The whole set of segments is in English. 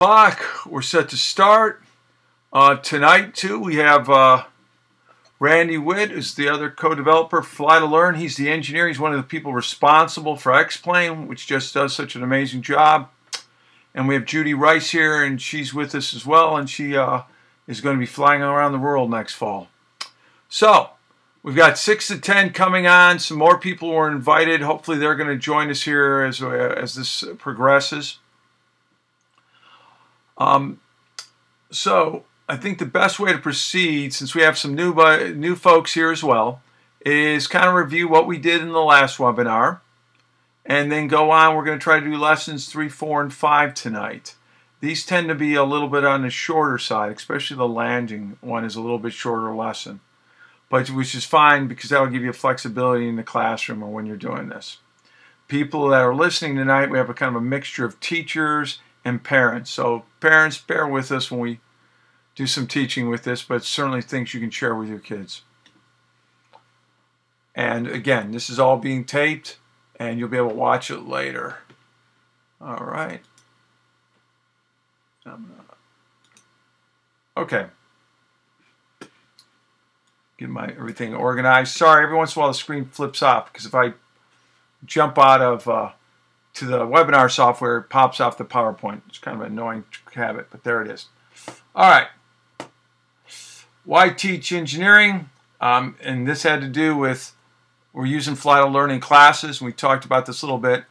Back. We're set to start. Tonight, too, we have Randy Witt, who's the other co-developer for Fly to Learn. He's the engineer. He's one of the people responsible for X-Plane, which just does such an amazing job. And we have Judy Rice here, and she's with us as well, and she is going to be flying around the world next fall. So, we've got 6 to 10 coming on. Some more people were invited. Hopefully they're going to join us here as this progresses. So I think the best way to proceed, since we have some new folks here as well, is kind of review what we did in the last webinar, and then go on. We're going to try to do lessons 3, 4, and 5 tonight. These tend to be a little bit on the shorter side, especially the landing one is a little bit shorter lesson, but which is fine because that will give you flexibility in the classroom or when you're doing this. People that are listening tonight, we have a kind of a mixture of teachers and parents. So parents, bear with us when we do some teaching with this, but certainly things you can share with your kids. And again, this is all being taped and you'll be able to watch it later. All right. Okay. Get my everything organized. Sorry, every once in a while the screen flips off because if I jump out of to the webinar software, it pops off the PowerPoint. It's kind of an annoying habit, but there it is. All right. Why teach engineering? And this had to do with, we're using Fly to Learn in classes, and we talked about this a little bit,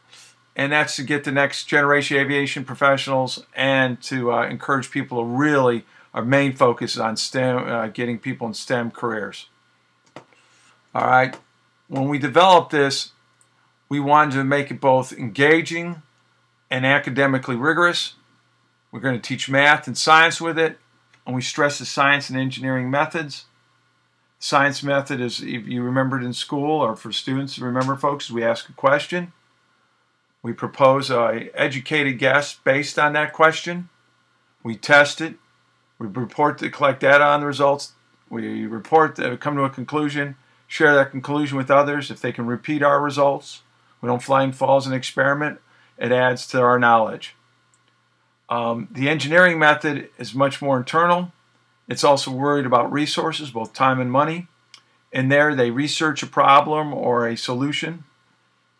and that's to get the next generation aviation professionals and to encourage people to really, our main focus is on STEM, getting people in STEM careers. All right. When we developed this, we wanted to make it both engaging and academically rigorous. We're going to teach math and science with it, and we stress the science and engineering methods. Science method is, if you remembered in school, or for students to remember, folks, we ask a question. We propose an educated guess based on that question. We test it. We report to collect data on the results. We report, come to a conclusion, share that conclusion with others if they can repeat our results. We don't find flaws in experiment. It adds to our knowledge. The engineering method is much more internal. It's also worried about resources, both time and money. In there, they research a problem or a solution.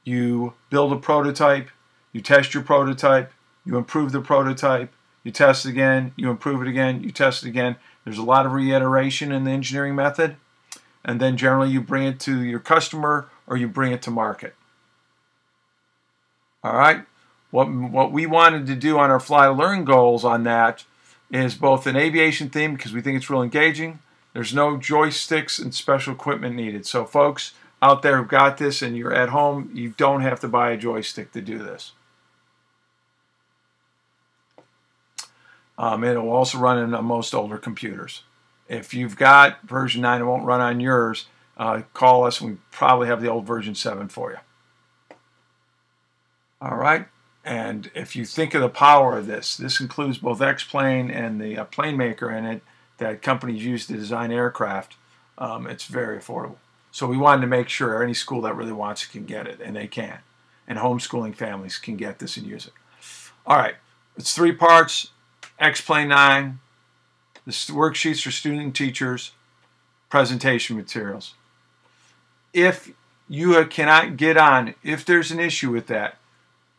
You build a prototype. You test your prototype. You improve the prototype. You test it again. You improve it again. You test it again. There's a lot of reiteration in the engineering method. And then generally you bring it to your customer or you bring it to market. All right. What we wanted to do on our Fly to Learn goals on that is both an aviation theme because we think it's real engaging. There's no joysticks and special equipment needed. So folks out there who've got this and you're at home, you don't have to buy a joystick to do this. It will also run in most older computers. If you've got version 9, it won't run on yours. Call us and we probably have the old version 7 for you. All right, and if you think of the power of this, this includes both X-Plane and the plane maker in it that companies use to design aircraft. It's very affordable. So we wanted to make sure any school that really wants it can get it, and they can. And homeschooling families can get this and use it. All right, it's 3 parts, X-Plane 9, the worksheets for student and teachers, presentation materials. If you cannot get on, if there's an issue with that,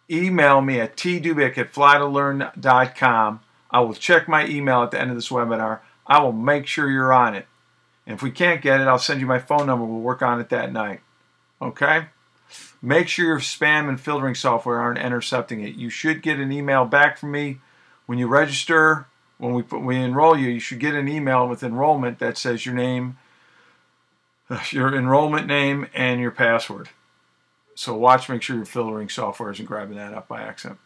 email me at tdubick@flytolearn.com. I will check my email at the end of this webinar. I will make sure you're on it. And if we can't get it, I'll send you my phone number. We'll work on it that night. Okay? Make sure your spam and filtering software aren't intercepting it. You should get an email back from me when you register. When we enroll you, you should get an email with enrollment that says your name, your enrollment name, and your password. So watch, make sure your filtering software isn't grabbing that up by accident.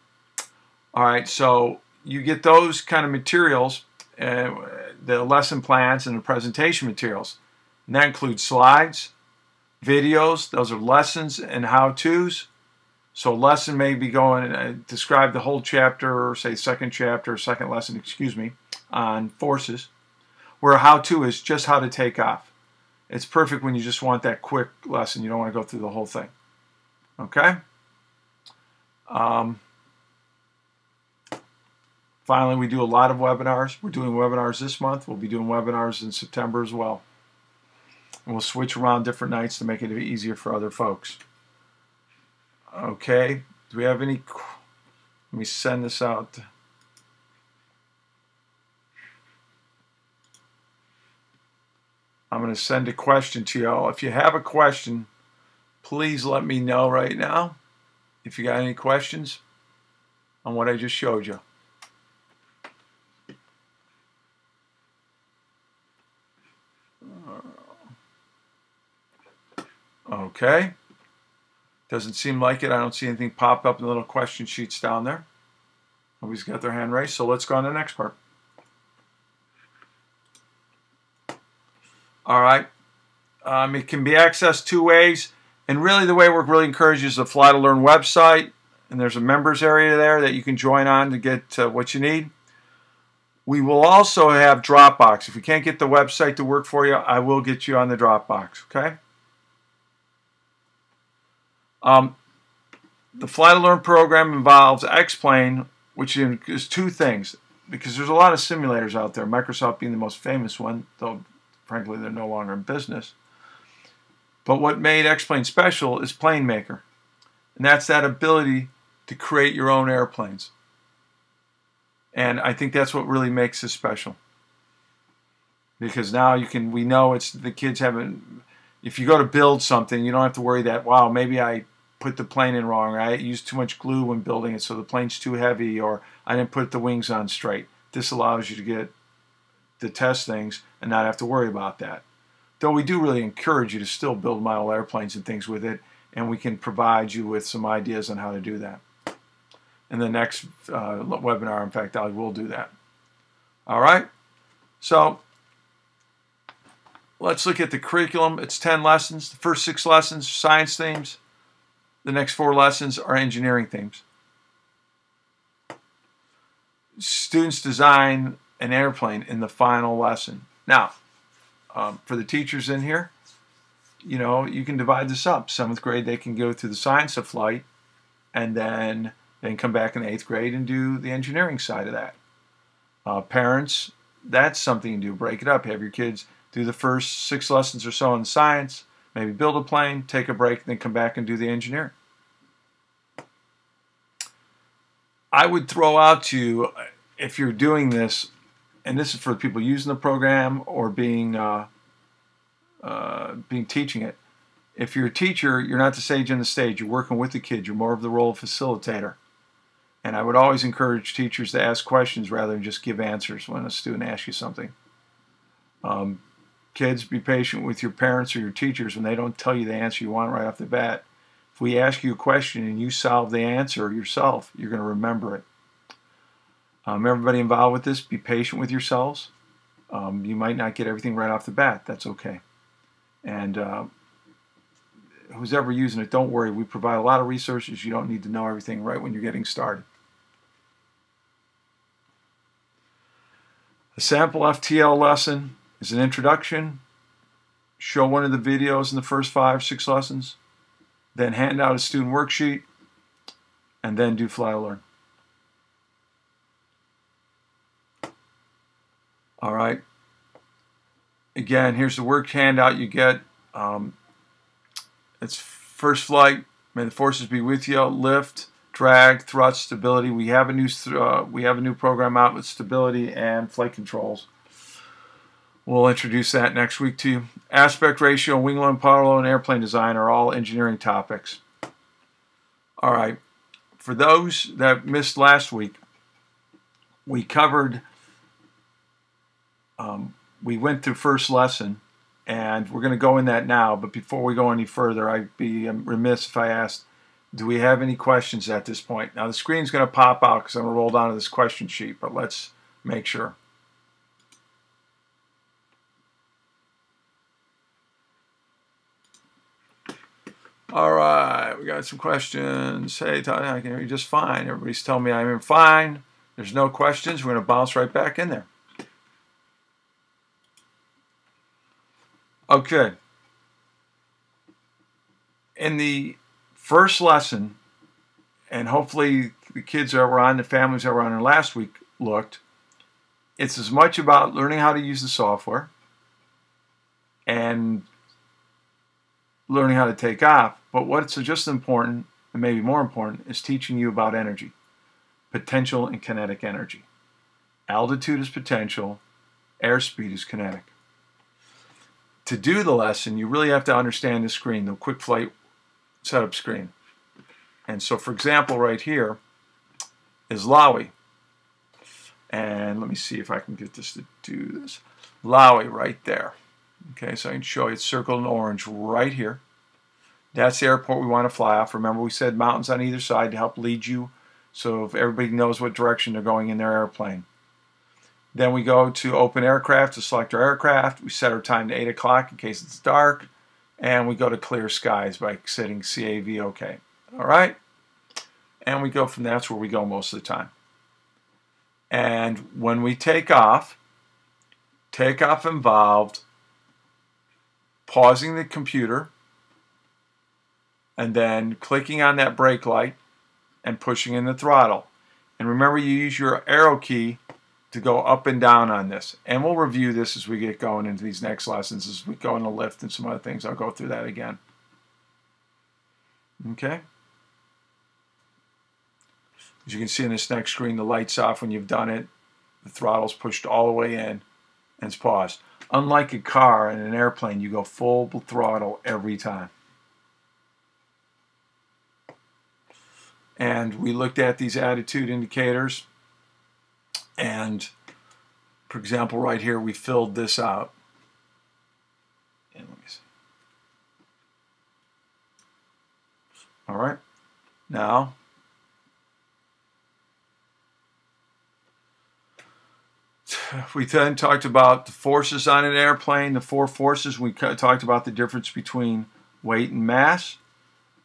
All right, so you get those kind of materials, the lesson plans and the presentation materials. And that includes slides, videos. Those are lessons and how-tos. So a lesson may be going and describe the whole chapter, or say second chapter, or second lesson, excuse me, on forces, where a how-to is just how to take off. It's perfect when you just want that quick lesson. You don't want to go through the whole thing. Okay? Finally, we do a lot of webinars. We're doing webinars this month. We'll be doing webinars in September as well. And we'll switch around different nights to make it easier for other folks. Okay, do we have any? Let me send this out. I'm going to send a question to y'all. If you have a question, please let me know right now if you got any questions on what I just showed you. Okay. Doesn't seem like it. I don't see anything pop up in the little question sheets down there. Nobody's got their hand raised, so let's go on to the next part. All right. It can be accessed two ways, and really the way we're really encouraging is the Fly to Learn website, and there's a members area there that you can join on to get what you need. We will also have Dropbox. If we can't get the website to work for you, I will get you on the Dropbox, okay? The Fly to Learn program involves X-Plane, which is two things, because there's a lot of simulators out there, Microsoft being the most famous one, though frankly they're no longer in business. But what made X-Plane special is Plane Maker, and that's that ability to create your own airplanes. And I think that's what really makes it special, because now we know it's the kids haven't. If you go to build something, you don't have to worry that, wow, maybe I put the plane in wrong, or I used too much glue when building it, so the plane's too heavy, or I didn't put the wings on straight. This allows you to test things and not have to worry about that. Though we do really encourage you to still build model airplanes and things with it, and we can provide you with some ideas on how to do that. In the next webinar, in fact, I will do that. All right? So let's look at the curriculum. It's 10 lessons. The first 6 lessons are science themes. The next 4 lessons are engineering themes. Students design an airplane in the final lesson. Now, for the teachers in here, you know, you can divide this up. 7th grade, they can go through the science of flight, and then come back in the 8th grade and do the engineering side of that. Parents, that's something you can do. Break it up. Have your kids do the first 6 lessons or so in science, maybe build a plane, take a break, then come back and do the engineering. I would throw out to you, if you're doing this, and this is for people using the program or being teaching it. If you're a teacher, you're not the sage on the stage. You're working with the kids. You're more of the role of facilitator. And I would always encourage teachers to ask questions rather than just give answers when a student asks you something. Kids, be patient with your parents or your teachers when they don't tell you the answer you want right off the bat. If we ask you a question and you solve the answer yourself, you're going to remember it. Everybody involved with this, be patient with yourselves. You might not get everything right off the bat. That's okay. And who's ever using it, don't worry. We provide a lot of resources. You don't need to know everything right when you're getting started. A sample FTL lesson is an introduction. Show one of the videos in the first 5 or 6 lessons. Then hand out a student worksheet. And then do Fly to Learn. All right. Again, here's the work handout you get. It's first flight. May the forces be with you. Lift, drag, thrust, stability. We have a new program out with stability and flight controls. We'll introduce that next week to you. Aspect ratio, wing load, power load, and airplane design are all engineering topics. All right. For those that missed last week, we covered. We went through first lesson, and we're going to go in that now. But before we go any further, I'd be remiss if I asked, do we have any questions at this point? Now, the screen's going to pop out because I'm going to roll down to this question sheet, but let's make sure. All right, we got some questions. Hey, Todd, I can hear you just fine. Everybody's telling me I'm in fine. There's no questions. We're going to bounce right back in there. Okay. In the first lesson, and hopefully the kids that were on, the families that were on last week, looked, it's as much about learning how to use the software and learning how to take off, but what's just important, and maybe more important, is teaching you about energy, potential and kinetic energy. Altitude is potential, airspeed is kinetic. To do the lesson, you really have to understand the screen, the quick flight setup screen. And so, for example, right here is Lowy. And let me see if I can get this to do this. Lowy right there. Okay, so I can show you it's circled in orange right here. That's the airport we want to fly off. Remember, we said mountains on either side to help lead you, so if everybody knows what direction they're going in their airplane. Then we go to open aircraft to select our aircraft. We set our time to 8 o'clock in case it's dark. And we go to clear skies by setting CAV OK. All right? And we go from there. That's where we go most of the time. And when we take off involved pausing the computer and then clicking on that brake light and pushing in the throttle. And remember, you use your arrow key to go up and down on this. And we'll review this as we get going into these next lessons, as we go into lift and some other things. I'll go through that again. Okay? As you can see in this next screen, the light's off when you've done it. The throttle's pushed all the way in and it's paused. Unlike a car and an airplane, you go full throttle every time. And we looked at these attitude indicators. And, for example, right here, we filled this out. And let me see. All right. Now, we then talked about the forces on an airplane, the 4 forces. We talked about the difference between weight and mass.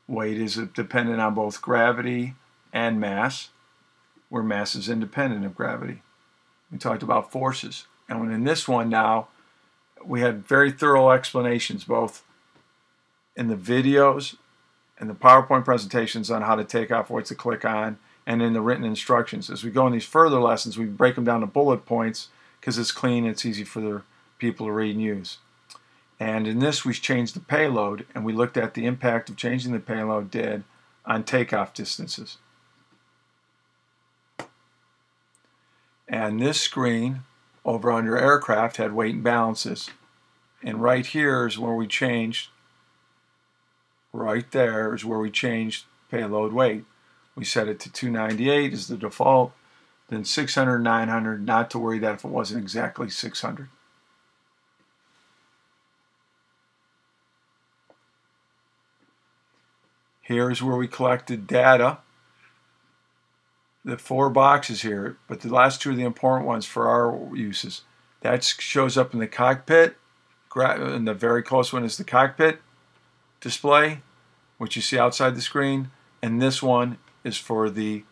Weight is dependent on both gravity and mass, where mass is independent of gravity. We talked about forces. And in this one now, we had very thorough explanations, both in the videos and the PowerPoint presentations on how to take off, what to click on, and in the written instructions. As we go in these further lessons, we break them down to bullet points because it's clean, it's easy for the people to read and use. And in this, we changed the payload, and we looked at the impact of changing the payload did on takeoff distances. And this screen over under aircraft had weight and balances. And right here is where we changed, right there is where we changed payload weight. We set it to 298 as the default, then 600, 900, not to worry that if it wasn't exactly 600. Here's where we collected data. The 4 boxes here, but the last 2 are the important ones for our uses. That shows up in the cockpit, and the very close one is the cockpit display, which you see outside the screen, and this one is for the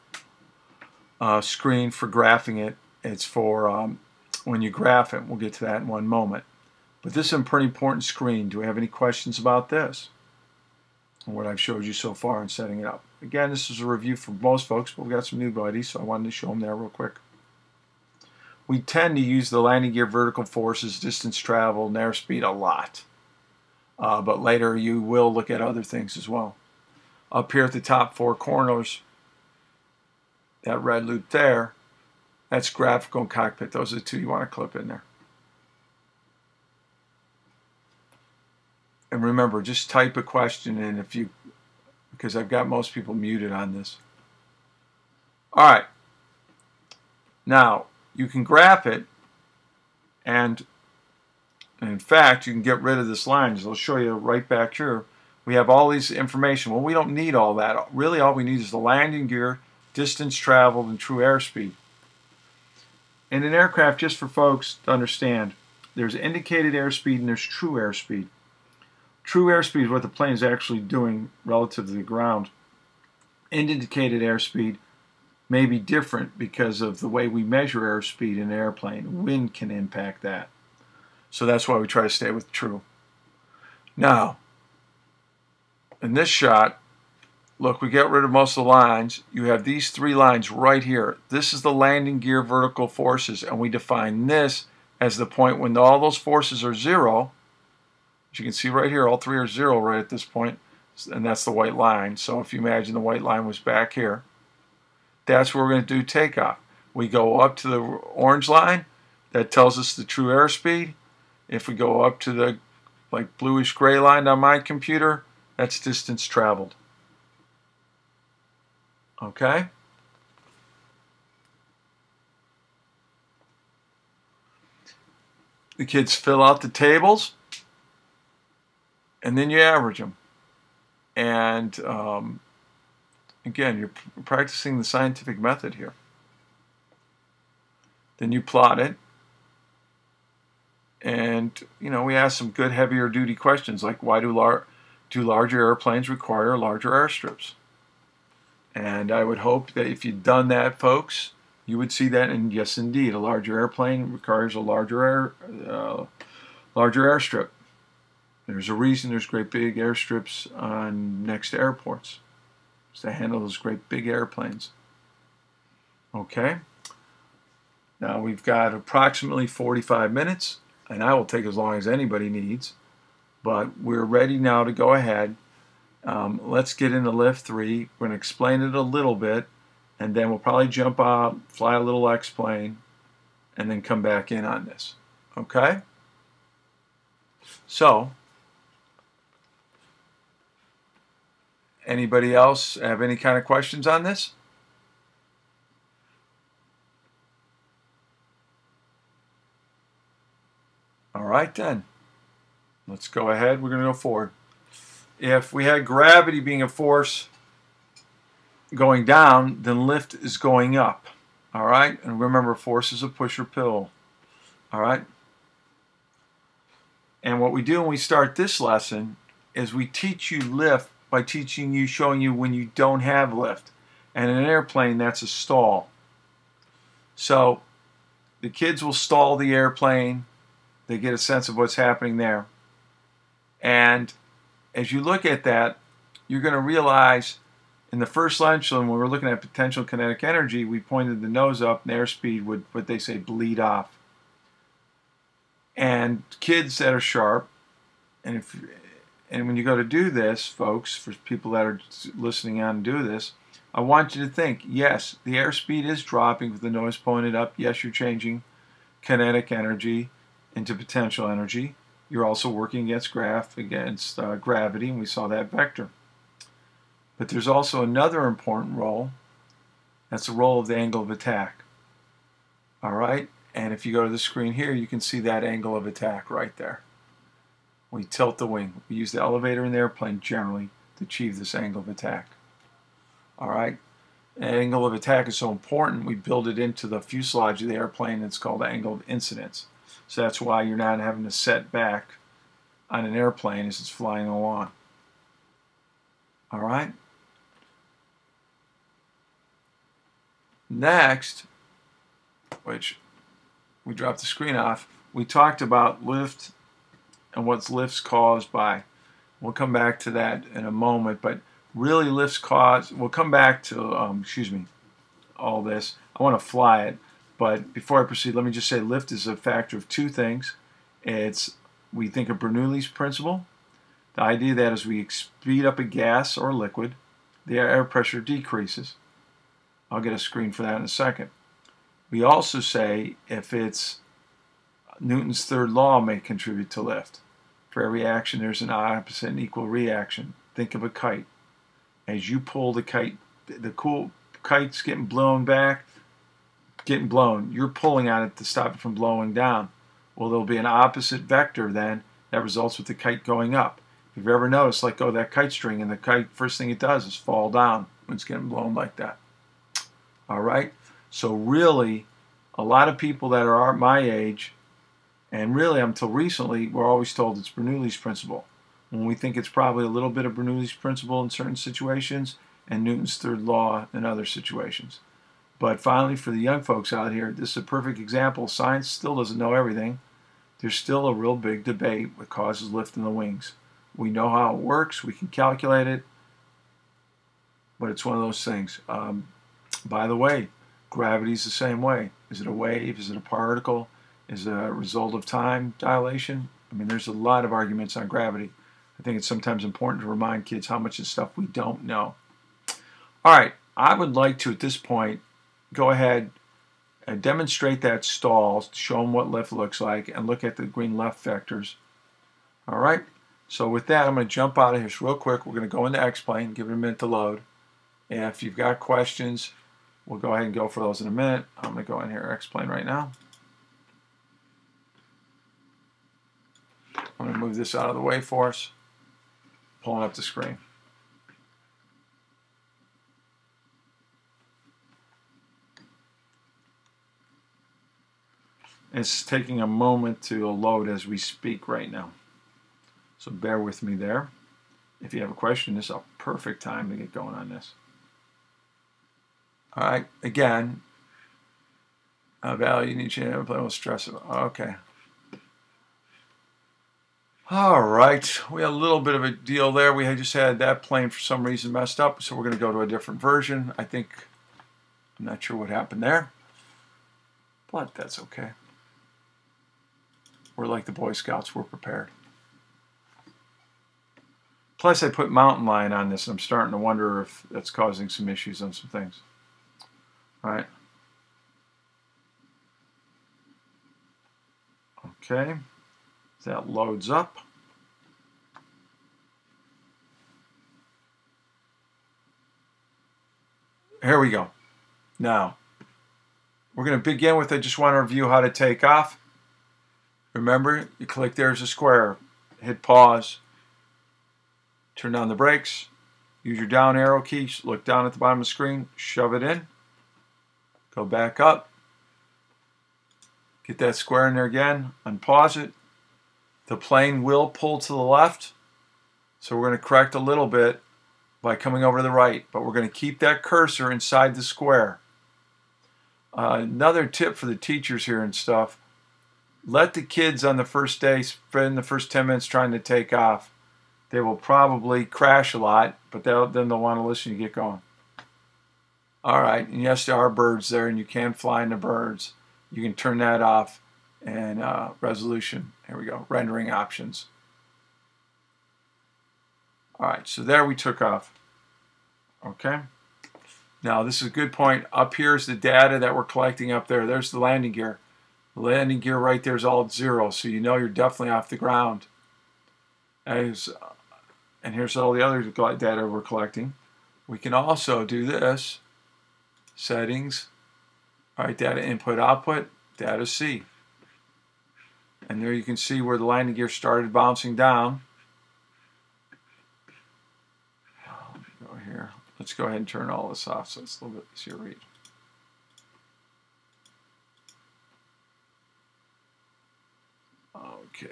screen for graphing it. It's for when you graph it. We'll get to that in one moment. But this is a pretty important screen. Do we have any questions about this? And what I've showed you so far in setting it up. Again, this is a review for most folks, but we've got some new buddies, so I wanted to show them there real quick. We tend to use the landing gear vertical forces, distance traveled, and airspeed a lot. But later you will look at other things as well. Up here at the top 4 corners, that red loop there, that's graphical and cockpit. Those are the 2 you want to clip in there. And remember, just type a question in if you, because I've got most people muted on this. All right. Now, you can graph it, and in fact, you can get rid of this line. As I'll show you right back here. We have all these information. Well, we don't need all that. Really, all we need is the landing gear, distance traveled, and true airspeed. In an aircraft, just for folks to understand, there's indicated airspeed and there's true airspeed. True airspeed is what the plane is actually doing relative to the ground. Indicated airspeed may be different because of the way we measure airspeed in an airplane. Wind can impact that. So that's why we try to stay with true. Now, in this shot, look, we get rid of most of the lines. You have these three lines right here. This is the landing gear vertical forces, and we define this as the point when all those forces are zero. As you can see right here, all three are zero right at this point, and that's the white line. So if you imagine the white line was back here, that's where we're going to do takeoff. We go up to the orange line. That tells us the true airspeed. If we go up to the like bluish gray line on my computer, that's distance traveled. Okay? The kids fill out the tables, and then you average them. And again, you're practicing the scientific method here. Then you plot it. And, you know, we ask some good heavier duty questions like, why do larger airplanes require larger airstrips? And I would hope that if you'd done that, folks, you would see that, and yes, indeed, a larger airplane requires a larger airstrip. There's a reason there's great big airstrips next to airports. It's to handle those great big airplanes. Okay? Now we've got approximately 45 minutes. And I will take as long as anybody needs, but we're ready now to go ahead. Let's get into lift 3. We're going to explain it a little bit, and then we'll probably jump out, fly a little X-plane, and then come back in on this. Okay? So, anybody else have any kind of questions on this? All right then, let's go ahead. We're going to go forward. If we had gravity being a force going down, then lift is going up. All right, and remember, force is a push or pull. All right, and what we do when we start this lesson is we teach you lift by showing you when you don't have lift. And in an airplane, that's a stall. So the kids will stall the airplane. They get a sense of what's happening there. And as you look at that, you're going to realize in the first lesson, when we were looking at potential kinetic energy, we pointed the nose up and airspeed would, what they say, bleed off. And kids that are sharp, and when you go to do this, folks, for people that are listening on and do this, I want you to think, yes, the airspeed is dropping with the nose pointed up. Yes, you're changing kinetic energy into potential energy. You're also working against gravity, and we saw that vector. But there's also another important role. That's the role of the angle of attack. All right? And if you go to the screen here, you can see that angle of attack right there. We tilt the wing. We use the elevator in the airplane generally to achieve this angle of attack. All right? The angle of attack is so important, we build it into the fuselage of the airplane. It's called the angle of incidence. So that's why you're not having to set back on an airplane as it's flying along. All right? Next, which we dropped the screen off, we talked about lift and what's lift's caused by. We'll come back to that in a moment, but really lift's caused, we'll come back to, all this. I want to fly it. But before I proceed, let me just say lift is a factor of two things. We think of Bernoulli's principle. The idea that as we speed up a gas or liquid, the air pressure decreases. I'll get a screen for that in a second. We also say if it's Newton's third law may contribute to lift. For every action, there's an opposite and equal reaction. Think of a kite. As you pull the kite, the cool kite's getting blown back, you're pulling on it to stop it from blowing down. Well, there'll be an opposite vector then that results with the kite going up. If you've ever noticed, let go of that kite string, and the kite, first thing it does is fall down when it's getting blown like that. All right? So really, a lot of people that are my age, and really until recently, we're always told it's Bernoulli's principle. When we think it's probably a little bit of Bernoulli's principle in certain situations and Newton's third law in other situations. But finally, for the young folks out here, this is a perfect example. Science still doesn't know everything. There's still a real big debate what causes lift in the wings. We know how it works. We can calculate it. but it's one of those things. By the way, gravity's the same way. Is it a wave? Is it a particle? Is it a result of time dilation? I mean, there's a lot of arguments on gravity. I think it's sometimes important to remind kids how much of stuff we don't know. All right, I would like to, at this point, go ahead and demonstrate that stall, show them what lift looks like, and look at the green left vectors. All right, so with that, I'm going to jump out of here real quick. We're going to go into X-Plane, give it a minute to load. And if you've got questions, we'll go ahead and go for those in a minute. I'm going to go in here, X-Plane right now. I'm going to move this out of the way for us, pulling up the screen. It's taking a moment to load as we speak right now. So bear with me there. If you have a question, this is a perfect time to get going on this. All right, again, value you need to play with stress. Okay. All right, we had a little bit of a deal there. We had just had that plane for some reason messed up, so we're going to go to a different version. I'm not sure what happened there, but that's okay. We're like the Boy Scouts, we're prepared. Plus, I put Mountain Lion on this, and I'm starting to wonder if that's causing some issues on some things. All right. Okay. That loads up. Here we go. Now, we're going to begin with, I just want to review how to take off. Remember, you click there's a square, hit pause, turn down the brakes, use your down arrow key, look down at the bottom of the screen, shove it in, go back up, get that square in there again, unpause it. The plane will pull to the left, so we're going to correct a little bit by coming over to the right, but we're going to keep that cursor inside the square. Another tip for the teachers here and stuff, let the kids on the first day spend the first 10 minutes trying to take off. They will probably crash a lot, but then they'll want to listen to get going. All right, and yes, there are birds there, and you can fly into birds. You can turn that off. And resolution, here we go, rendering options. All right, so there we took off. Okay, now this is a good point. Up here is the data that we're collecting up there. There's the landing gear. The landing gear right there is all at 0, so you know you're definitely off the ground. And here's all the other data we're collecting. We can also do this, settings, all right, data input output, data C. And there you can see where the landing gear started bouncing down. Go here. Let's go ahead and turn all this off so it's a little bit easier to read. Okay.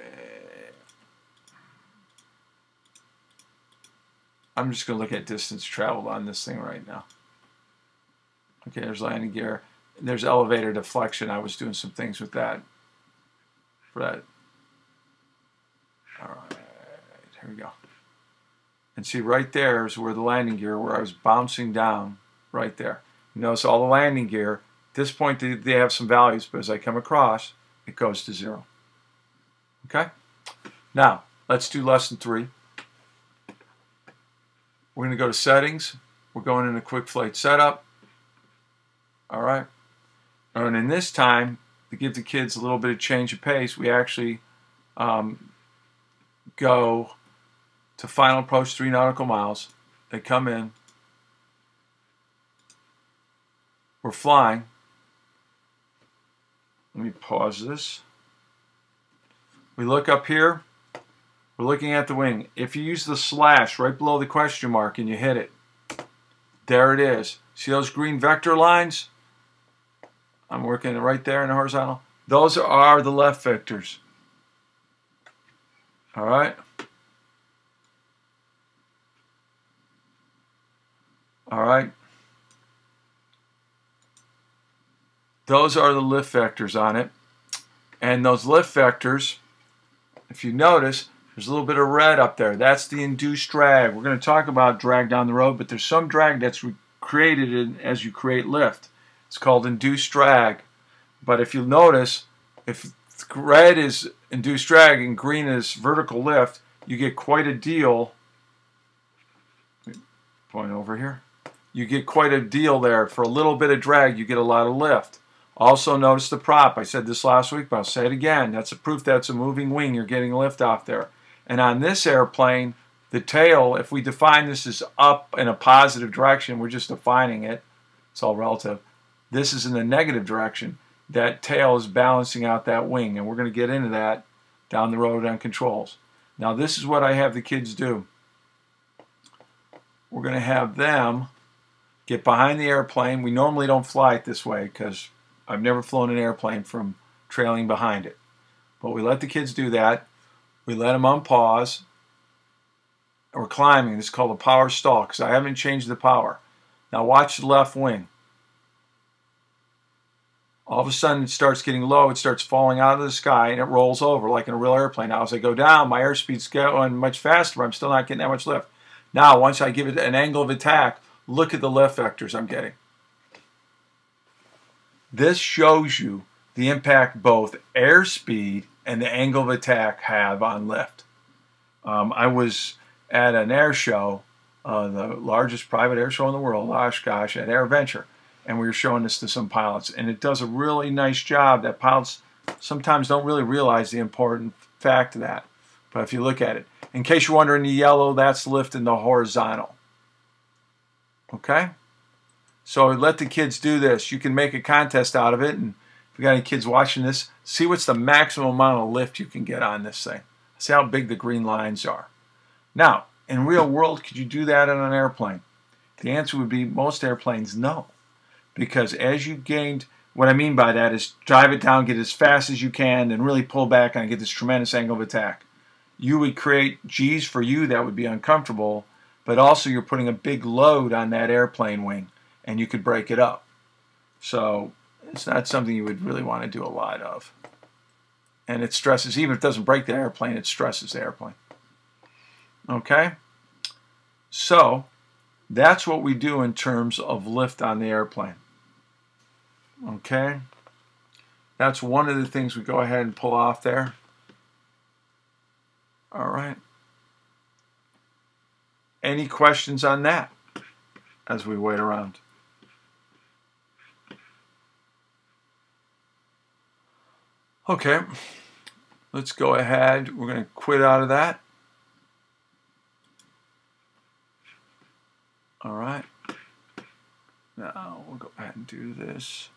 I'm just going to look at distance traveled on this thing right now. Okay, there's landing gear. And there's elevator deflection. I was doing some things with that. Right. All right, here we go. And see right there is where the landing gear, where I was bouncing down, right there. You notice all the landing gear, at this point they have some values, but as I come across, it goes to 0. Okay? Now, let's do lesson 3. We're going to go to settings. We're going into quick flight setup. All right. And in this time, to give the kids a little bit of change of pace, we actually go to final approach 3 nautical miles. They come in. We're flying. Let me pause this. We look up here. We're looking at the wing. If you use the slash right below the question mark and you hit it, there it is. See those green vector lines? I'm working right there in the horizontal. Those are the left vectors. All right. All right. Those are the lift vectors on it. And those lift vectors, if you notice, There's a little bit of red up there. That's the induced drag. We're going to talk about drag down the road, but there's some drag that's created as you create lift. It's called induced drag. But if you'll notice, if red is induced drag and green is vertical lift, you get quite a deal. Point over here. You get quite a deal there. For a little bit of drag, you get a lot of lift. Also notice the prop. I said this last week, but I'll say it again. That's a proof that's a moving wing. You're getting lift off there. And on this airplane, the tail, if we define this as up in a positive direction, we're just defining it. It's all relative. This is in the negative direction. That tail is balancing out that wing, and we're going to get into that down the road on controls. Now this is what I have the kids do. We're going to have them get behind the airplane. We normally don't fly it this way because I've never flown an airplane from trailing behind it. But we let the kids do that. We let them unpause. We're climbing. This is called a power stall because I haven't changed the power. Now watch the left wing. All of a sudden it starts getting low. It starts falling out of the sky and it rolls over like in a real airplane. Now as I go down, my airspeed's going much faster, but I'm still not getting that much lift. Now once I give it an angle of attack, look at the lift vectors I'm getting. This shows you the impact both airspeed and the angle of attack have on lift. I was at an air show, the largest private air show in the world, Oshkosh, at AirVenture, and we were showing this to some pilots, and it does a really nice job that pilots sometimes don't really realize the important fact of that. But if you look at it, in case you're wondering, the yellow, that's lift in the horizontal. Okay? So let the kids do this. You can make a contest out of it, and if you got any kids watching this, see what's the maximum amount of lift you can get on this thing. See how big the green lines are. Now, in real world, could you do that on an airplane? The answer would be most airplanes no. Because as you gained, what I mean by that is drive it down, get as fast as you can, and really pull back and get this tremendous angle of attack. You would create G's for you that would be uncomfortable, but also you're putting a big load on that airplane wing, and you could break it up. So it's not something you would really want to do a lot of. And it stresses, even if it doesn't break the airplane, it stresses the airplane. Okay? So that's what we do in terms of lift on the airplane. Okay? That's one of the things we go ahead and pull off there. All right. Any questions on that as we wait around? Okay, let's go ahead. We're going to quit out of that. All right. Now we'll go ahead and do this.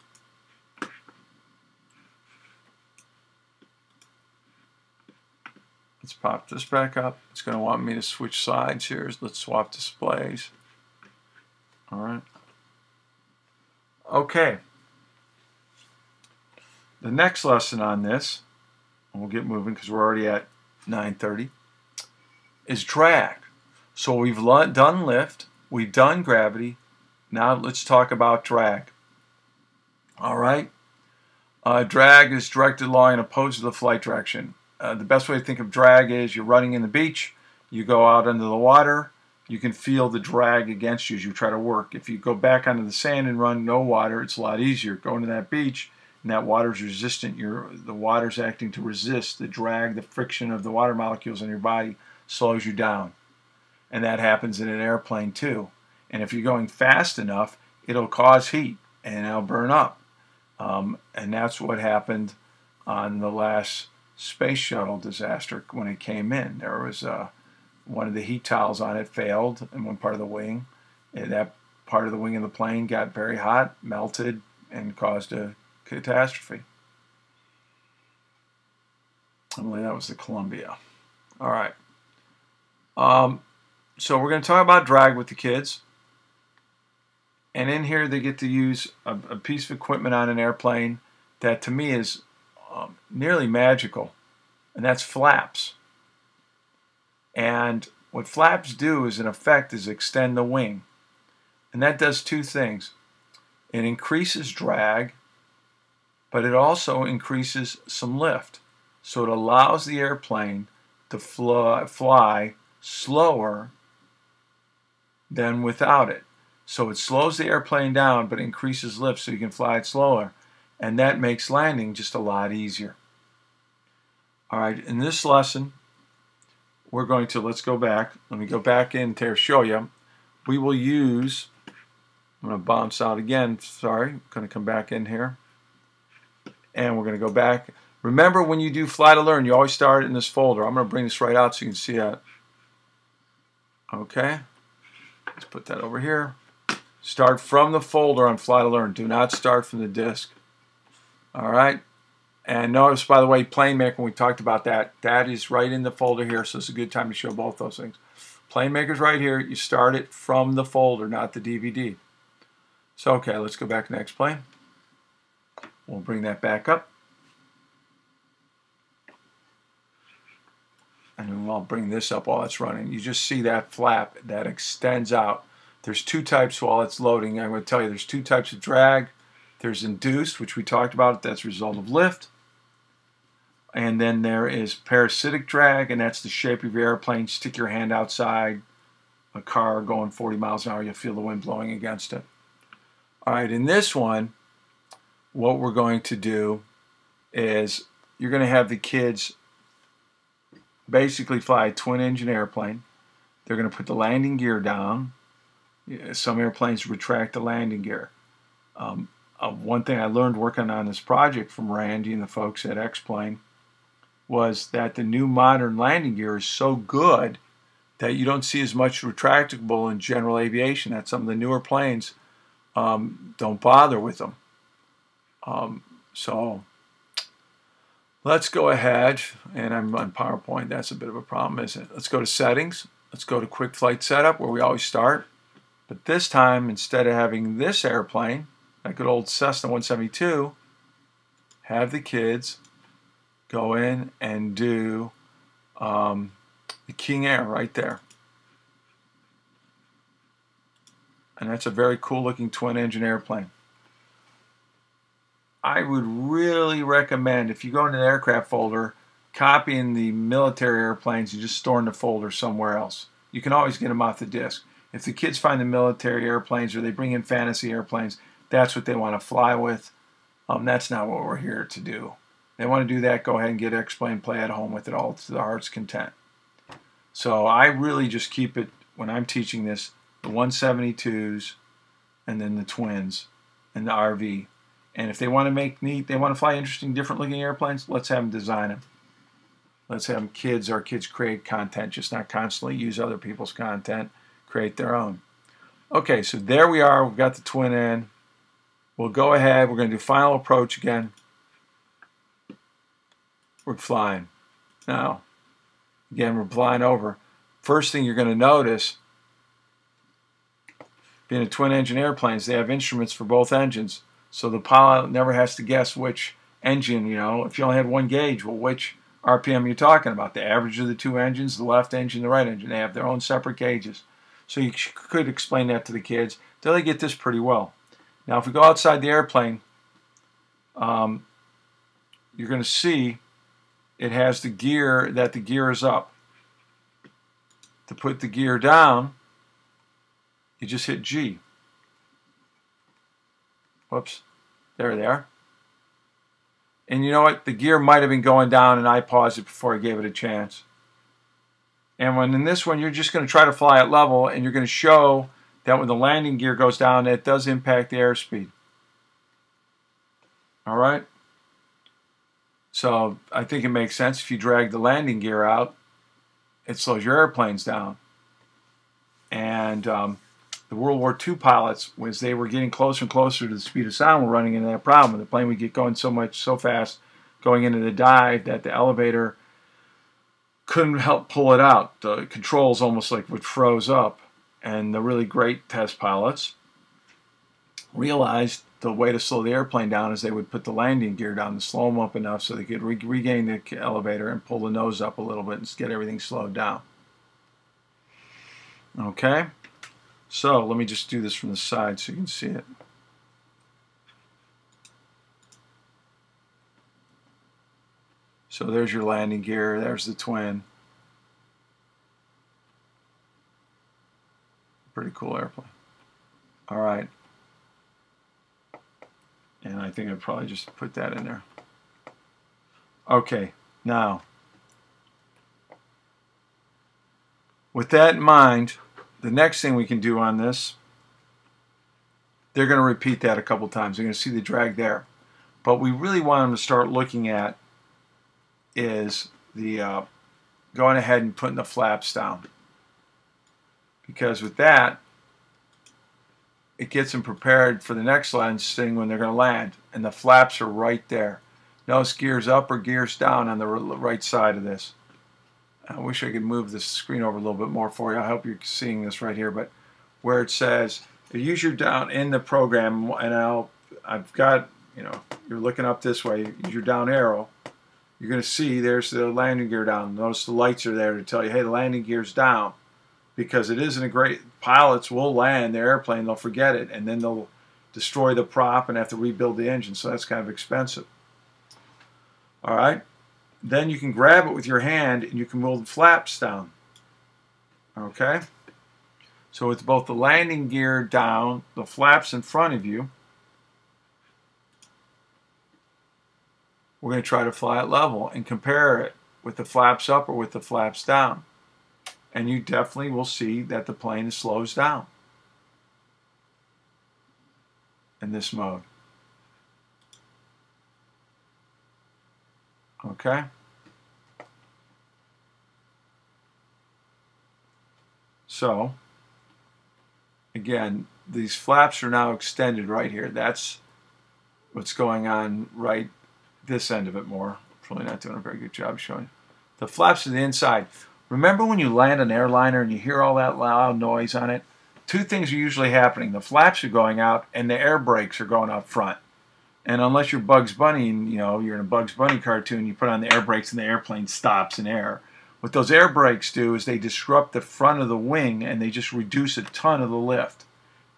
Let's pop this back up. It's going to want me to switch sides here. Let's swap displays. All right. Okay. The next lesson on this, and we'll get moving because we're already at 9:30, is drag. So we've done lift, we've done gravity. Now let's talk about drag. All right. Drag is directed along and opposed to the flight direction. The best way to think of drag is you're running in the beach, you go out into the water, you can feel the drag against you as you try to work. If you go back onto the sand and run no water, it's a lot easier. Going to that beach, and that water's resistant, the water's acting to resist the drag, the friction of the water molecules in your body slows you down. And that happens in an airplane too. And if you're going fast enough, it'll cause heat and it'll burn up. And that's what happened on the last space shuttle disaster when it came in. There was one of the heat tiles on it failed in one part of the wing. And that part of the wing of the plane got very hot, melted, and caused a catastrophe. I believe that was the Columbia. All right. So we're going to talk about drag with the kids. And in here they get to use a piece of equipment on an airplane that to me is nearly magical. And that's flaps. And what flaps do is in effect is extend the wing. And that does two things. It increases drag, but it also increases some lift. So it allows the airplane to fly slower than without it. So it slows the airplane down but increases lift so you can fly it slower. And that makes landing just a lot easier. All right, in this lesson, we're going to, let's go back. Let me go back in to show you. We will use, I'm going to bounce out again. Sorry, I'm going to come back in here. And we're going to go back. Remember, when you do Fly to Learn, you always start in this folder. I'm going to bring this right out so you can see that. Okay. Let's put that over here. Start from the folder on Fly to Learn. Do not start from the disk. All right. And notice, by the way, Plane Maker, when we talked about that, that is right in the folder here, so it's a good time to show both those things. Plane Maker's right here. You start it from the folder, not the DVD. So, okay, let's go back to next plane. We'll bring that back up. And I'll bring this up while it's running. You just see that flap that extends out. There's two types while it's loading. I'm going to tell you there's two types of drag. There's induced, which we talked about. That's a result of lift. And then there is parasitic drag, and that's the shape of your airplane. Stick your hand outside a car going 40 miles an hour. You'll feel the wind blowing against it. All right, in this one, what we're going to do is you're going to have the kids basically fly a twin-engine airplane. They're going to put the landing gear down. Some airplanes retract the landing gear. One thing I learned working on this project from Randy and the folks at X-Plane was that the new modern landing gear is so good that you don't see as much retractable in general aviation. That some of the newer planes don't bother with them. So let's go ahead, and I'm on PowerPoint. That's a bit of a problem, isn't it? Let's go to Settings. Let's go to Quick Flight Setup, where we always start. But this time, instead of having this airplane, that good old Cessna 172, have the kids go in and do the King Air right there. And that's a very cool looking twin engine airplane. I would really recommend, if you go into the aircraft folder, copying the military airplanes and just storing the folder somewhere else. You can always get them off the disk. If the kids find the military airplanes or they bring in fantasy airplanes, that's what they want to fly with. That's not what we're here to do. They want to do that, go ahead and get X-Plane, play at home with it all to the heart's content. So I really just keep it, when I'm teaching this, the 172s and then the twins and the RV. And if they want to make neat, they want to fly interesting, different looking airplanes, let's have them design them. Let's have them our kids create content, just not constantly use other people's content, create their own. Okay, so there we are. We've got the twin in. We'll go ahead. We're going to do final approach again. We're flying. Now, again, we're flying over. First thing you're going to notice, being a twin engine airplanes, they have instruments for both engines. So the pilot never has to guess which engine, you know, if you only had one gauge, well, which RPM you're talking about. The average of the two engines, the left engine, the right engine. They have their own separate gauges. So you could explain that to the kids. They get this pretty well. Now, if we go outside the airplane, you're going to see it has the gear, that the gear is up. To put the gear down, you just hit G. Whoops. There they are. And you know what? The gear might have been going down and I paused it before I gave it a chance. And when in this one, you're just going to try to fly at level, and you're going to show that when the landing gear goes down, it does impact the airspeed. All right? So I think it makes sense if you drag the landing gear out, it slows your airplanes down. And the World War II pilots, as they were getting closer and closer to the speed of sound, were running into that problem. The plane would get going so fast going into the dive that the elevator couldn't help pull it out. The controls almost like would froze up. And the really great test pilots realized the way to slow the airplane down is they would put the landing gear down to slow them up enough so they could regain the elevator and pull the nose up a little bit and get everything slowed down. Okay, so let me just do this from the side so you can see it. So there's your landing gear, there's the twin. Pretty cool airplane. All right. And I think I'd probably just put that in there. Okay, now, with that in mind, the next thing we can do on this, they're going to repeat that a couple times. They're going to see the drag there. But we really want them to start looking at is the going ahead and putting the flaps down. Because with that, it gets them prepared for the next thing when they're going to land. And the flaps are right there. Notice gears up or gears down on the right side of this. I wish I could move this screen over a little bit more for you. I hope you're seeing this right here. But where it says, use your down in the program, and I've got, you know, you're looking up this way, use your down arrow. You're going to see there's the landing gear down. Notice the lights are there to tell you, hey, the landing gear's down. Because it isn't a great, pilots will land their airplane, they'll forget it, and then they'll destroy the prop and have to rebuild the engine, so that's kind of expensive. All right, then you can grab it with your hand and you can move the flaps down. Okay, so with both the landing gear down, the flaps in front of you, we're going to try to fly it level and compare it with the flaps up or with the flaps down. And you definitely will see that the plane slows down in this mode. Okay? So, again, these flaps are now extended right here. That's what's going on right this end of it more. Probably not doing a very good job showing. The flaps are the inside. Remember when you land an airliner and you hear all that loud noise on it? Two things are usually happening. The flaps are going out and the air brakes are going up front. And unless you're Bugs Bunny and you're in a Bugs Bunny cartoon, you put on the air brakes and the airplane stops in air. What those air brakes do is they disrupt the front of the wing and they just reduce a ton of the lift.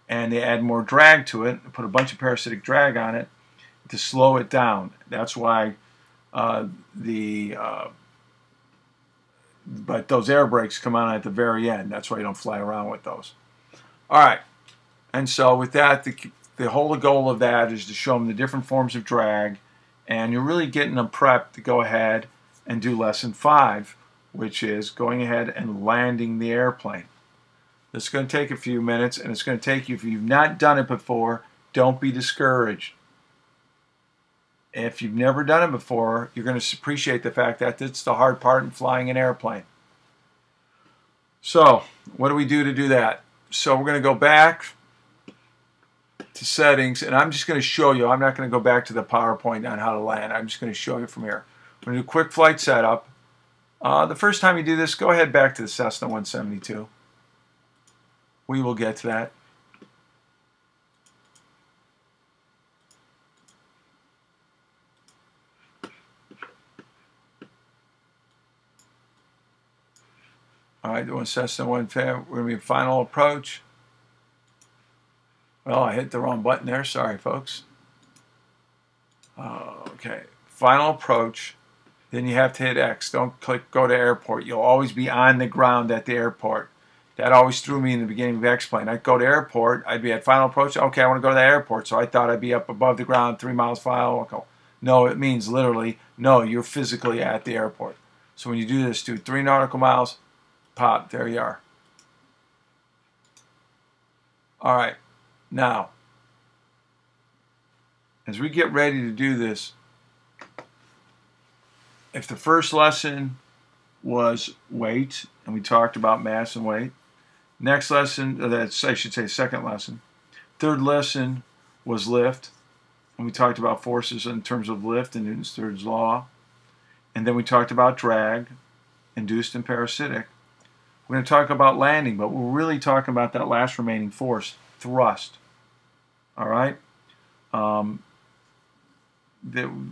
And they add more drag to it, put a bunch of parasitic drag on it to slow it down. That's why but those air brakes come on at the very end. That's why you don't fly around with those. All right. And so with that, the whole goal of that is to show them the different forms of drag. And you're really getting them prepped to go ahead and do lesson 5, which is going ahead and landing the airplane. This is going to take a few minutes, and it's going to take you, if you've not done it before, don't be discouraged. If you've never done it before, you're going to appreciate the fact that it's the hard part in flying an airplane. So, what do we do to do that? So we're going to go back to settings, and I'm just going to show you. I'm not going to go back to the PowerPoint on how to land. I'm just going to show you from here. We're going to do quick flight setup. The first time you do this, go ahead back to the Cessna 172. We will get to that. All right, doing Cessna 150. We're going to be final approach. Well, I hit the wrong button there. Sorry, folks. Okay, final approach. Then you have to hit X. Don't click go to airport. You'll always be on the ground at the airport. That always threw me in the beginning of X-Plane. I'd go to airport. I'd be at final approach. Okay, I want to go to the airport. So I thought I'd be up above the ground, 3 miles final. No, it means literally, no, you're physically at the airport. So when you do this, do 3 nautical miles. Pop, there you are. All right, now, as we get ready to do this, if the first lesson was weight, and we talked about mass and weight, next lesson, that's, I should say second lesson, third lesson was lift, and we talked about forces in terms of lift and Newton's third law, and then we talked about drag, induced and parasitic. We're going to talk about landing, but we're really talking about that last remaining force, thrust. All right?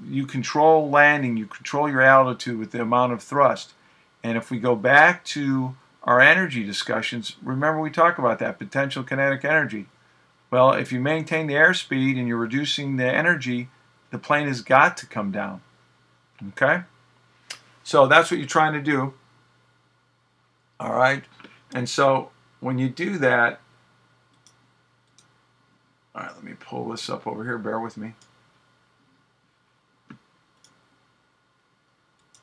You control landing, you control your altitude with the amount of thrust. And if we go back to our energy discussions, remember we talk about that, potential kinetic energy. Well, if you maintain the airspeed and you're reducing the energy, the plane has got to come down. Okay? So that's what you're trying to do. All right, and so when you do that, All right, let me pull this up over here. Bear with me.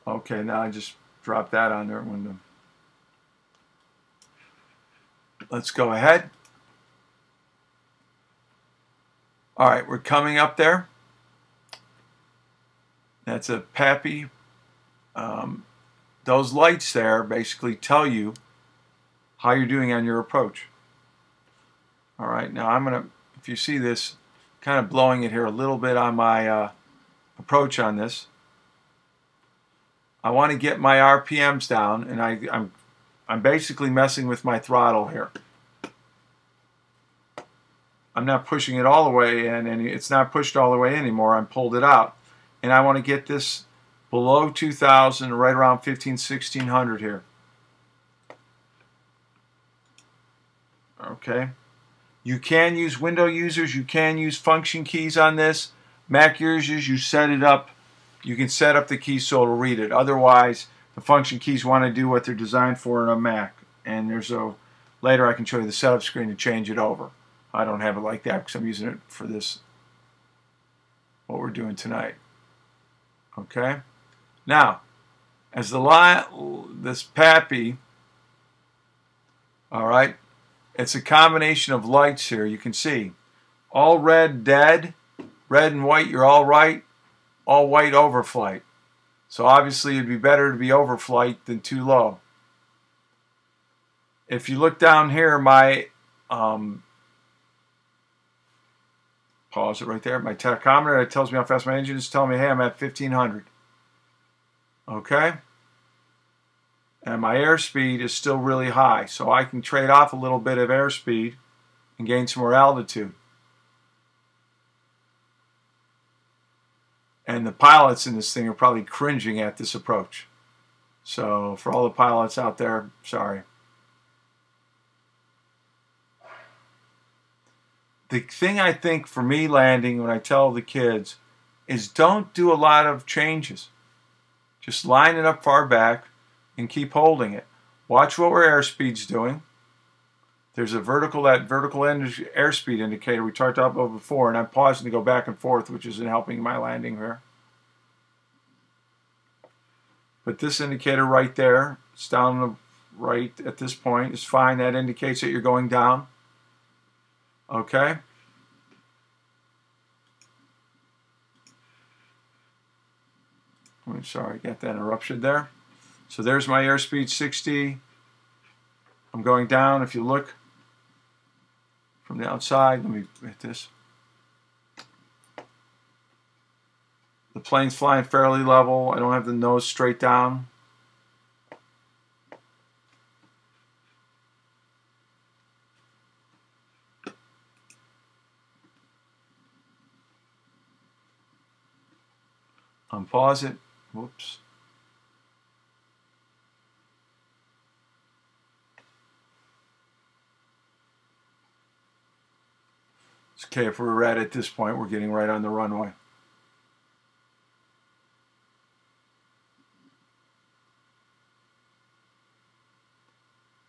Okay, now I just dropped that on there. Let's go ahead. All right, we're coming up there. That's a PAPI. Those lights there basically tell you how you're doing on your approach. All right, now I'm going to, if you see this, kind of blowing it here a little bit on my approach on this. I want to get my RPMs down, and I'm basically messing with my throttle here. I'm not pushing it all the way in, and it's not pushed all the way anymore. I'm pulled it out, and I want to get this below 2,000, right around 1,1600 here. Okay. You can use window users. You can use function keys on this. Mac users, you set it up. You can set up the keys so it'll read it. Otherwise, the function keys want to do what they're designed for in a Mac. And there's later I can show you the setup screen to change it over. I don't have it like that because I'm using it for this, what we're doing tonight. Okay. Now, as this PAPI, all right, it's a combination of lights here. You can see all red, dead, red and white, you're all right, all white, overflight. So obviously it'd be better to be overflight than too low. If you look down here, my pause it right there. My tachometer that tells me how fast my engine is telling me, hey, I'm at 1,500. Okay? And my airspeed is still really high, so I can trade off a little bit of airspeed and gain some more altitude. And the pilots in this thing are probably cringing at this approach. So for all the pilots out there, sorry. The thing I think for me landing, when I tell the kids, is don't do a lot of changes. Just line it up far back and keep holding it. Watch what our airspeed's doing. There's that vertical airspeed indicator we talked about before, and I'm pausing to go back and forth, which isn't helping my landing here. But this indicator right there, it's down the right at this point, is fine. That indicates that you're going down. Okay? I'm sorry, got that interruption there. So there's my airspeed 60. I'm going down. If you look from the outside, let me hit this. The plane's flying fairly level. I don't have the nose straight down. Unpause it. Whoops. It's okay if we're right at this point, we're getting right on the runway.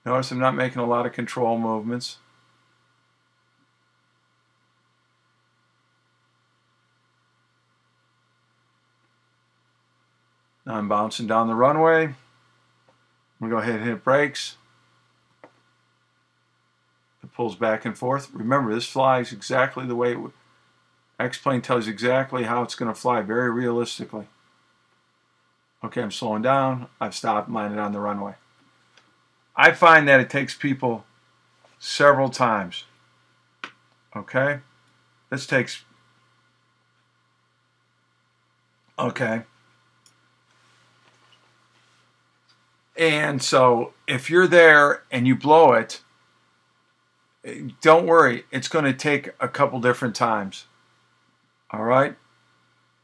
Notice I'm not making a lot of control movements. Now I'm bouncing down the runway. I'm going to go ahead and hit brakes. It pulls back and forth. Remember, this flies exactly the way it would. X-plane tells you exactly how it's going to fly, very realistically. Okay, I'm slowing down. I've stopped and landed on the runway. I find that it takes people several times. Okay? This takes... Okay. And so if you're there and you blow it, don't worry. It's going to take a couple different times. All right?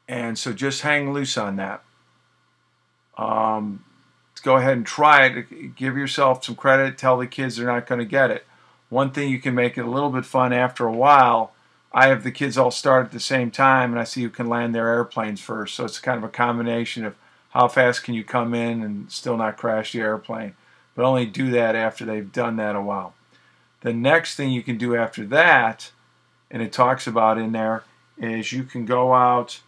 And so just hang loose on that. Go ahead and try it. Give yourself some credit. Tell the kids they're not going to get it. One thing you can make it a little bit fun after a while, I have the kids all start at the same time, and I see who can land their airplanes first. So it's kind of a combination of how fast can you come in and still not crash the airplane. But only do that after they've done that a while. The next thing you can do after that and it talks about in there is you can go out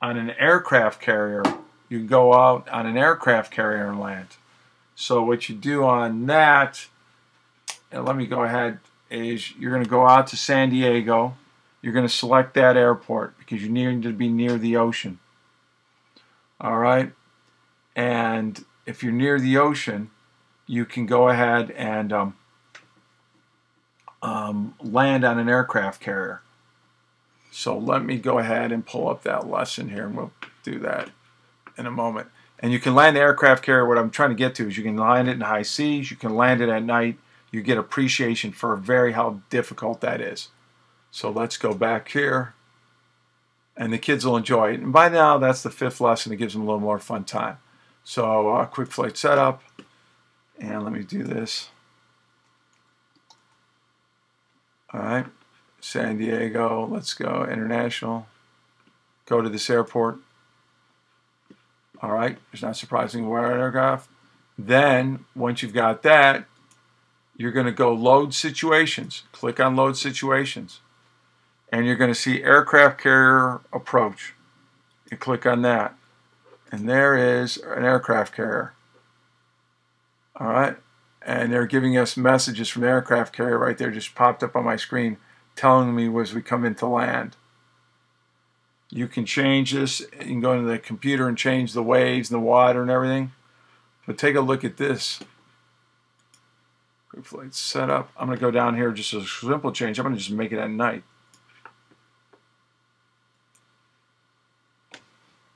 on an aircraft carrier. You can go out on an aircraft carrier and land. So what you do on that, and let me go ahead, is you're going to go out to San Diego. You're going to select that airport because you need to be near the ocean. All right? And if you're near the ocean, you can go ahead and land on an aircraft carrier. So let me go ahead and pull up that lesson here, and we'll do that in a moment. And you can land the aircraft carrier. What I'm trying to get to is you can land it in high seas, you can land it at night. You get appreciation for how difficult that is. So let's go back here, and the kids will enjoy it. And by now, that's the 5th lesson. It gives them a little more fun time. So quick flight setup, and let me do this. All right, San Diego, let's go international. Go to this airport. All right, it's not surprising where aircraft. Then, once you've got that, you're going to go load situations. Click on load situations. And you're going to see aircraft carrier approach. You click on that. And there is an aircraft carrier. All right. And they're giving us messages from the aircraft carrier right there, just popped up on my screen, telling me as we come into land. You can change this. You can go into the computer and change the waves and the water and everything. But take a look at this. Quick flight setup. I'm going to go down here, just a simple change. I'm going to just make it at night.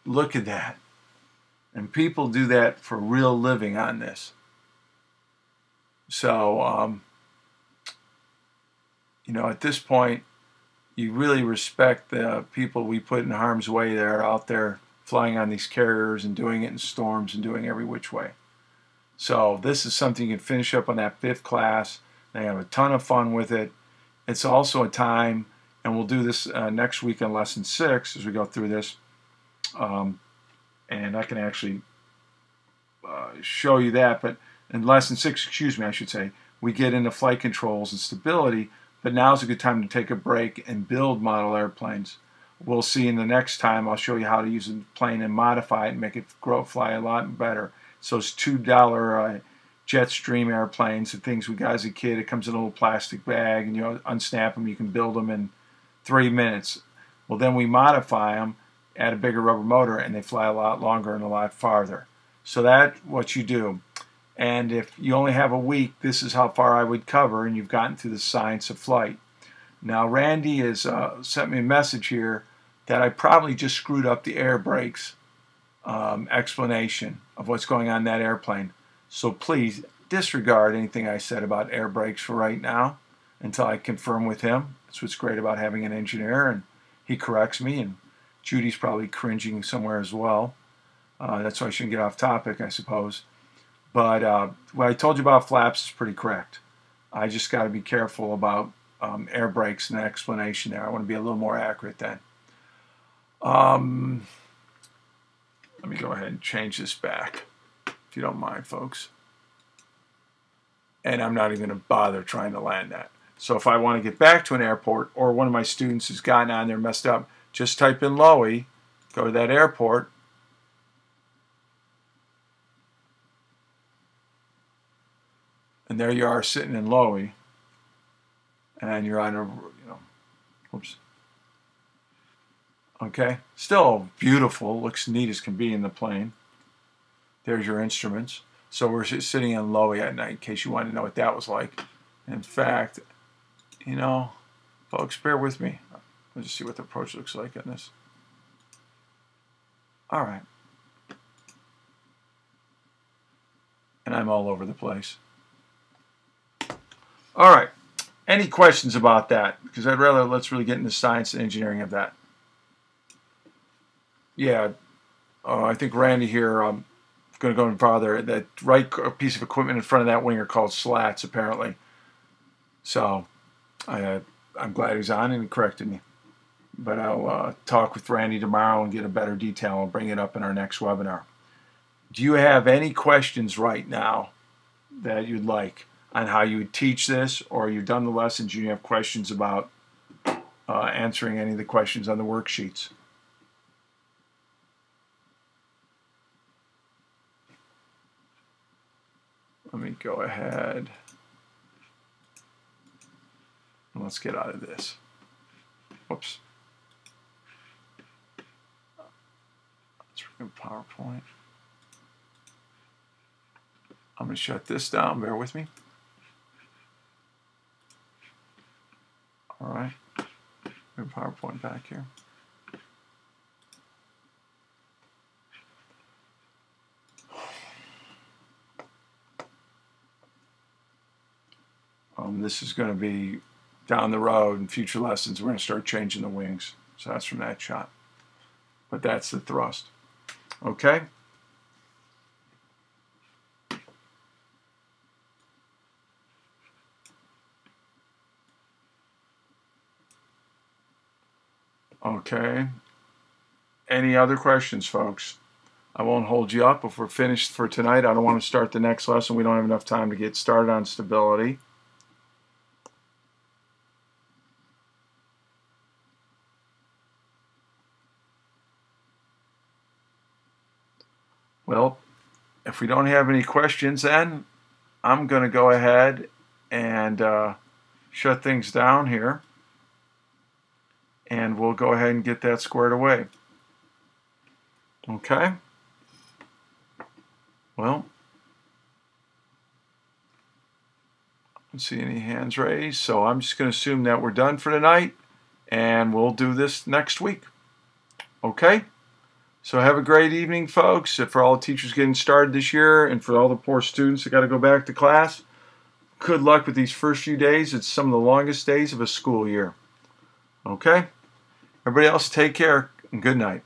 Look at that. And people do that for real living on this. So, you know, at this point, you really respect the people we put in harm's way that are out there flying on these carriers and doing it in storms and doing every which way. So this is something you can finish up on that 5th class. They have a ton of fun with it. It's also a time, and we'll do this next week on lesson 6 as we go through this. And I can actually show you that. But in lesson 6, excuse me, I should say, we get into flight controls and stability. But now's a good time to take a break and build model airplanes. We'll see in the next time. I'll show you how to use a plane and modify it and make it fly a lot better. So it's $2 Jetstream airplanes, the things we got as a kid. It comes in a little plastic bag, and you unsnap them. You can build them in 3 minutes. Well, then we modify them, add a bigger rubber motor, and they fly a lot longer and a lot farther. So that's what you do. And if you only have a week, this is how far I would cover, and you've gotten through the science of flight. Now, Randy has sent me a message here that I probably just screwed up the air brakes explanation of what's going on in that airplane. So please disregard anything I said about air brakes for right now until I confirm with him. That's what's great about having an engineer, and he corrects me, and Judy's probably cringing somewhere as well. That's why I shouldn't get off topic, I suppose. But what I told you about flaps is pretty correct. I just got to be careful about air brakes and the explanation there. I want to be a little more accurate then. Let me go ahead and change this back, if you don't mind, folks. And I'm not even going to bother trying to land that. So if I want to get back to an airport, or one of my students has gotten on there messed up, just type in Lowy, go to that airport, and there you are sitting in Lowy, and you're on a, whoops. Okay, still beautiful, looks neat as can be in the plane. There's your instruments. So we're sitting in Lowy at night, in case you wanted to know what that was like. In fact, folks, bear with me. Let's just see what the approach looks like on this. All right. And I'm all over the place. All right. Any questions about that? Because let's really get into science and engineering of that. Yeah, I think Randy here, going to go farther. That right piece of equipment in front of that wing are called slats, apparently. So I'm glad he's on and he corrected me. But I'll talk with Randy tomorrow and get a better detail and bring it up in our next webinar. Do you have any questions right now that you'd like on how you would teach this, or you've done the lessons and you have questions about answering any of the questions on the worksheets. Let me go ahead. Let's get out of this. Whoops. Let's remove PowerPoint. I'm going to shut this down. Bear with me. All right. Bring PowerPoint back here. This is going to be down the road in future lessons. We're going to start changing the wings. So that's from that shot. But that's the thrust. Okay? Okay. Any other questions, folks? I won't hold you up. If we're finished for tonight, I don't want to start the next lesson. We don't have enough time to get started on stability. Well, if we don't have any questions, then I'm going to go ahead and shut things down here. And we'll go ahead and get that squared away. Okay? Well, I don't see any hands raised, so I'm just going to assume that we're done for tonight, and we'll do this next week. Okay? So have a great evening, folks. For all the teachers getting started this year, and for all the poor students that got to go back to class, good luck with these first few days. It's some of the longest days of a school year. Okay? Everybody else, take care and good night.